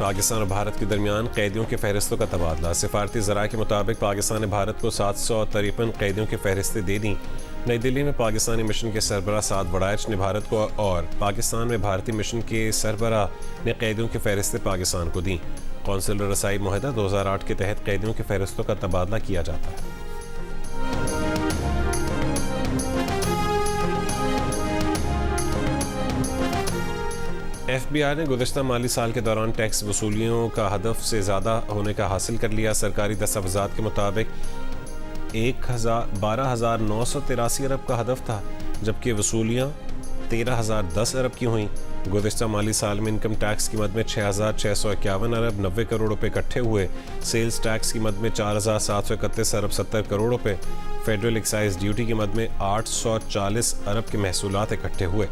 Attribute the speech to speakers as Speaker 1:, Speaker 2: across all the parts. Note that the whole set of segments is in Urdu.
Speaker 1: پاکستان اور بھارت کے درمیان قیدیوں کی فہرستوں کا تبادلہ۔ سفارتی ذرائع کے مطابق پاکستان نے بھارت کو 753 قیدیوں کی فہرستیں دے دیں۔ نئی دلی میں پاکستانی مشن کے سربراہ سعد وڑائچ نے بھارت کو اور پاکستان میں بھارتی مشن کے سربراہ نے قیدیوں کی فہرستیں پاکستان کو دیں۔ قونصل رسائی معاہدہ 2008 کے تحت قیدیوں کی فہرستوں کا تبادلہ کیا جاتا ہے۔ ایف بی آئی نے گزشتہ مالی سال کے دوران ٹیکس وصولیوں کا ہدف سے زیادہ ہونے کا حاصل کر لیا۔ سرکاری دستاویزات کے مطابق 12,983 ارب کا ہدف تھا، جبکہ وصولیاں 13,010 ارب کی ہوئیں۔ گزشتہ مالی سال میں انکم ٹیکس کی مد میں 6,651 ارب 90 کروڑ روپے اکٹھے ہوئے۔ سیلز ٹیکس کی مد میں 4,731 ارب 70 کروڑ روپے۔ فیڈرل ایکسائز ڈیوٹی کی مد میں 840 ارب کے محصولات اکٹھے ہوئے۔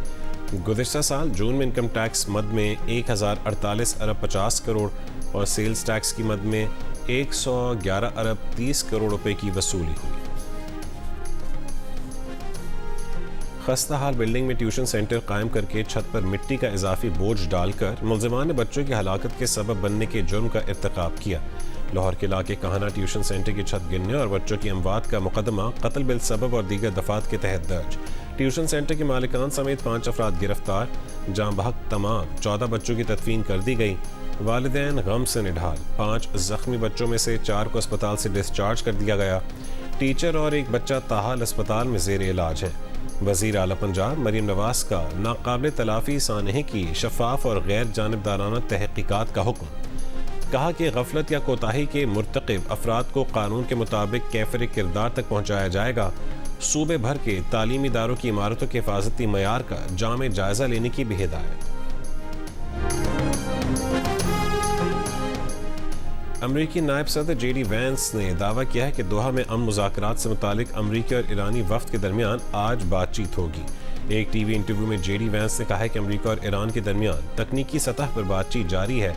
Speaker 1: گزشتہ سال جون میں انکم ٹیکس مد میں 1,048 ارب 50 کروڑ اور سیلز ٹیکس کی مد میں 111 ارب 30 کروڑ روپے کی وصولی ہوئی۔ خستہ حال بلڈنگ میں ٹیوشن سینٹر قائم کر کے چھت پر مٹی کا اضافی بوجھ ڈال کر ملزمان نے بچوں کی ہلاکت کے سبب بننے کے جرم کا ارتکاب کیا۔ لاہور کے علاقے کہانا ٹیوشن سینٹر کی چھت گرنے اور بچوں کی اموات کا مقدمہ قتل بالسبب اور دیگر دفعات کے تحت درج۔ ٹیوشن سینٹر کے مالکان سمیت 5 افراد گرفتار۔ جاں بحق تمام 14 بچوں کی تدفین کر دی گئی۔ والدین غم سے نڈھال۔ 5 زخمی بچوں میں سے 4 کو اسپتال سے ڈسچارج کر دیا گیا۔ ٹیچر اور ایک بچہ تاحال اسپتال میں زیر علاج ہے۔ وزیر اعلیٰ پنجاب مریم نواز کا ناقابل تلافی سانحے کی شفاف اور غیر جانبدارانہ تحقیقات کا حکم۔ کہا کہ غفلت یا کوتاہی کے مرتکب افراد کو قانون کے مطابق کیفر کردار تک پہنچایا جائے گا۔ صوبے بھر کے تعلیمی اداروں کی عمارتوں کے حفاظتی معیار کا جامع جائزہ لینے کی بھی ہدایت۔ امریکی نائب صدر جے ڈی وینس نے دعویٰ کیا ہے کہ دوحہ میں امن مذاکرات سے متعلق امریکی اور ایرانی وفد کے درمیان آج بات چیت ہوگی۔ ایک ٹی وی انٹرویو میں جے ڈی وینس نے کہا ہے کہ امریکہ اور ایران کے درمیان تکنیکی سطح پر بات چیت جاری ہے۔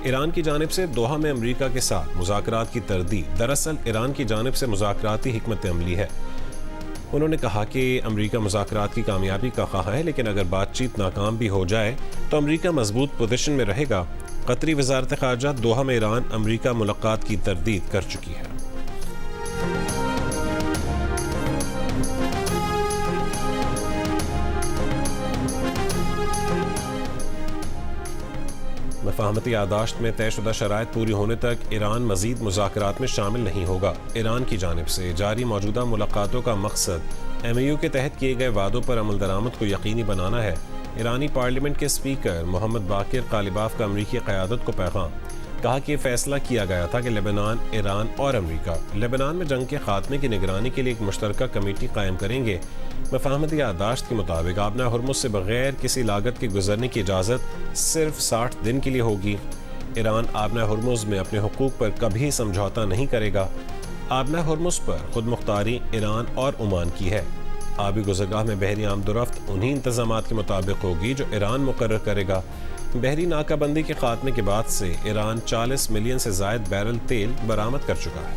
Speaker 1: ایران کی جانب سے دوحہ میں امریکہ کے ساتھ مذاکرات کی تردید دراصل ایران کی جانب سے مذاکراتی حکمت عملی ہے۔ انہوں نے کہا کہ امریکہ مذاکرات کی کامیابی کا خواہاں ہے، لیکن اگر بات چیت ناکام بھی ہو جائے تو امریکہ مضبوط پوزیشن میں رہے گا۔ قطری وزارت خارجہ دوحہ میں ایران امریکہ ملاقات کی تردید کر چکی ہے۔ مفاہمتی یادداشت میں طے شدہ شرائط پوری ہونے تک ایران مزید مذاکرات میں شامل نہیں ہوگا۔ ایران کی جانب سے جاری موجودہ ملاقاتوں کا مقصد ایم یو کے تحت کیے گئے وعدوں پر عمل درآمد کو یقینی بنانا ہے۔ ایرانی پارلیمنٹ کے اسپیکر محمد باقر قالیباف کا امریکی قیادت کو پیغام۔ کہا کہ فیصلہ کیا گیا تھا کہ لبنان، ایران اور امریکہ لبنان میں جنگ کے خاتمے کی نگرانی کے لیے ایک مشترکہ کمیٹی قائم کریں گے۔ مفاہمتی یادداشت کے مطابق آبنہ ہرمز سے بغیر کسی لاگت کے گزرنے کی اجازت صرف 60 دن کے لیے ہوگی۔ ایران آبنہ ہرمز میں اپنے حقوق پر کبھی سمجھوتہ نہیں کرے گا۔ آبنہ ہرمز پر خود مختاری ایران اور عمان کی ہے۔ آبی گزرگاہ میں بحری آمد و رفت انہی انتظامات کے مطابق ہوگی جو ایران مقرر کرے گا۔ بحری ناکہ بندی کے خاتمے کے بعد سے ایران 40 ملین سے زائد بیرل تیل برآمد کر چکا ہے۔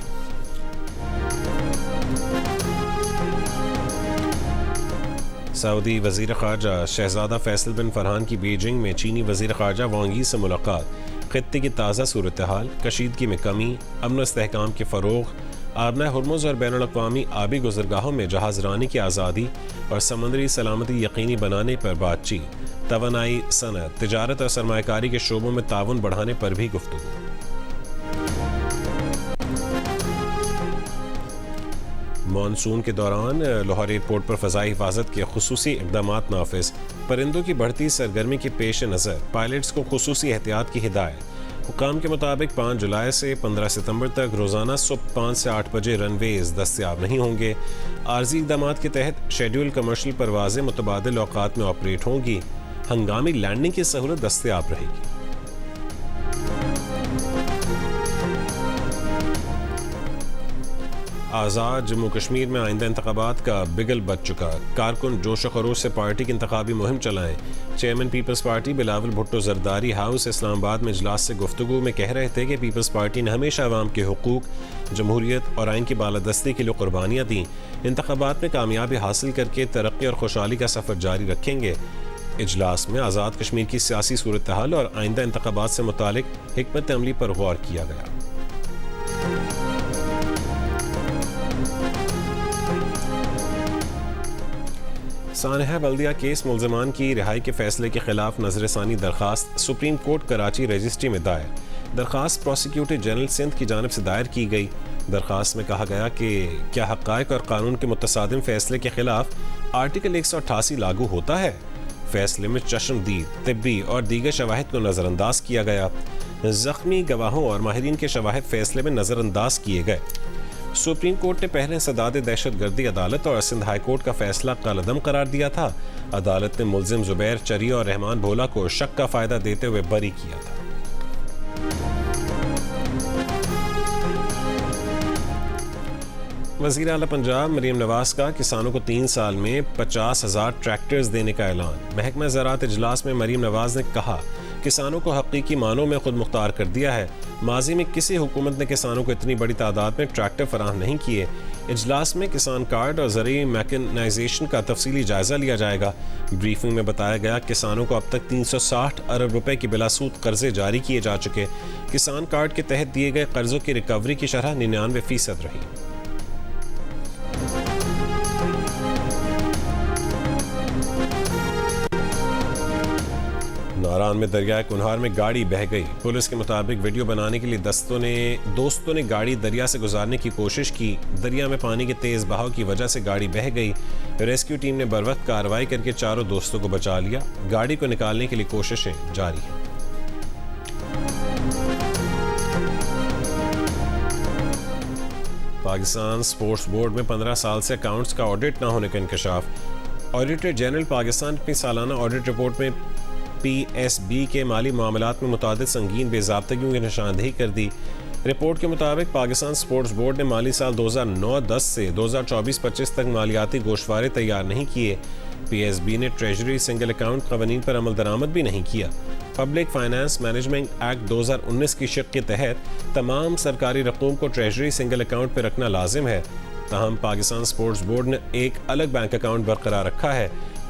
Speaker 1: سعودی وزیر خارجہ شہزادہ فیصل بن فرحان کی بیجنگ میں چینی وزیر خارجہ وانگ یی سے ملاقات۔ خطے کی تازہ صورتحال، کشیدگی میں کمی، امن و استحکام کے فروغ، آبنہ ہرمز اور بین الاقوامی آبی گزرگاہوں میں جہاز رانی کی آزادی اور سمندری سلامتی یقینی بنانے پر بات چیت، توانائی، صنعت، تجارت اور سرمایہ کاری کے شعبوں میں تعاون بڑھانے پر بھی گفتگو۔ مانسون کے دوران لاہور ایئرپورٹ پر فضائی حفاظت کے خصوصی اقدامات نافذ۔ پرندوں کی بڑھتی سرگرمی کے پیش نظر پائلٹس کو خصوصی احتیاط کی ہدایت۔ حکام کے مطابق 5 جولائی سے 15 ستمبر تک روزانہ صبح 5 سے 8 بجے رن ویز دستیاب نہیں ہوں گے۔ عارضی اقدامات کے تحت شیڈول کمرشل پروازیں متبادل اوقات میں آپریٹ ہوں گی۔ ہنگامی لینڈنگ کی سہولت دستیاب رہے گی۔ آزاد جموں کشمیر میں آئندہ انتخابات کا بگل بچ چکا۔ کارکن جوش و خروش سے پارٹی کی انتخابی مہم چلائیں۔ Chairman Peoples Party Bilawal Bhutto Zardari house Islamabad میں اجلاس سے گفتگو میں کہہ رہے تھے کہ پیپلز پارٹی نے ہمیشہ عوام کے حقوق، جمہوریت اور آئین کی بالادستی کے لیے قربانیاں دیں۔ انتخابات میں کامیابی حاصل کر کے ترقی اور خوشحالی کا سفر جاری رکھیں گے۔ اجلاس میں آزاد کشمیر کی سیاسی صورتحال اور آئندہ انتخابات سے متعلق حکمت عملی پر غور کیا گیا۔ سانحہ بلدیہ کیس ملزمان کی رہائی کے فیصلے کے خلاف نظر ثانی درخواست سپریم کورٹ کراچی رجسٹری میں دائر۔ درخواست پروسیکیوٹر جنرل سندھ کی جانب سے دائر کی گئی۔ درخواست میں کہا گیا کہ کیا حقائق اور قانون کے متصادم فیصلے کے خلاف آرٹیکل 188 لاگو ہوتا ہے؟ فیصلے میں چشمدید، طبی اور دیگر شواہد کو نظر انداز کیا گیا۔ زخمی گواہوں اور ماہرین کے شواہد فیصلے میں نظر انداز کیے گئے۔ سپریم کورٹ نے پہلے انسداد دہشت گردی عدالت اور سندھ ہائی کورٹ کا فیصلہ کالعدم قرار دیا تھا۔ عدالت نے ملزم زبیر چری اور رحمان بھولا کو شک کا فائدہ دیتے ہوئے بری کیا تھا۔ وزیر اعلیٰ پنجاب مریم نواز کا کسانوں کو 3 سال میں 50,000 ٹریکٹرز دینے کا اعلان۔ محکمہ زراعت اجلاس میں مریم نواز نے کہا کسانوں کو حقیقی معنوں میں خود مختار کر دیا ہے۔ ماضی میں کسی حکومت نے کسانوں کو اتنی بڑی تعداد میں ٹریکٹر فراہم نہیں کیے۔ اجلاس میں کسان کارڈ اور زرعی میکانائزیشن کا تفصیلی جائزہ لیا جائے گا۔ بریفنگ میں بتایا گیا کسانوں کو اب تک 360 ارب روپے کی بلا سود قرضے جاری کیے جا چکے۔ کسان کارڈ کے تحت دیے گئے قرضوں کی ریکوری کی شرح 99% رہی۔ ناران میں دریائے کنہار میں گاڑی بہہ گئی۔ پولیس کے مطابق ویڈیو بنانے کے لیے دوستوں نے گاڑی دریا سے گزارنے کی کوشش کی۔ دریا میں پانی کے تیز بہاؤ کی وجہ سے گاڑی بہہ گئی۔ ریسکیو ٹیم نے بروقت کارروائی کر کے چاروں دوستوں کو بچا لیا۔ گاڑی کو نکالنے کے لیے کوششیں جاری ہیں۔ پاکستان سپورٹس بورڈ میں 15 سال سے اکاؤنٹس کا آڈٹ نہ ہونے کا انکشاف۔ آڈیٹر جنرل پاکستان اپنی سالانہ آڈٹ رپورٹ میں پی ایس بی کے مالی معاملات میں متعدد سنگین بے ضابطگیوں کی نشاندہی کر دی۔ رپورٹ کے مطابق پاکستان سپورٹس بورڈ نے مالی سال 2009-10 سے 2024-25 تک مالیاتی گوشوارے تیار نہیں کیے۔ پی ایس بی نے ٹریجری سنگل اکاؤنٹ قوانین پر عمل درآمد بھی نہیں کیا۔ پبلک فائنانس مینجمنٹ ایکٹ 2019 کی شق کے تحت تمام سرکاری رقوم کو ٹریجری سنگل اکاؤنٹ پہ رکھنا لازم ہے۔ تاہم پاکستان سپورٹس بورڈ نے ایک الگ بینک اکاؤنٹ برقرار رکھا ہے۔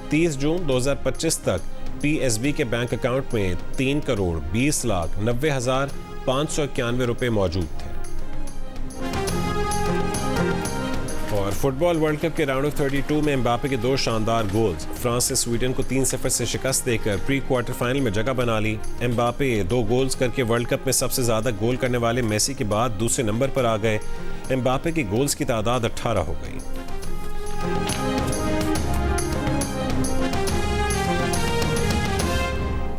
Speaker 1: 30 جون 2025 تک پی ایس بی کے بینک اکاؤنٹ میں 3,20,90,591 روپے موجود تھے۔ اور فٹ بال ورلڈ کپ کے راؤنڈ آف 32 میں امباپے کے 2 شاندار گولز۔ فرانس نے سویڈن کو 3-0 سے شکست دے کر پری کوارٹر فائنل میں جگہ بنا لی۔ امباپے 2 گولز کر کے ورلڈ کپ میں سب سے زیادہ گول کرنے والے میسی کے بعد دوسرے نمبر پر آ گئے۔ امباپے کے گولز کی تعداد 18 ہو گئی۔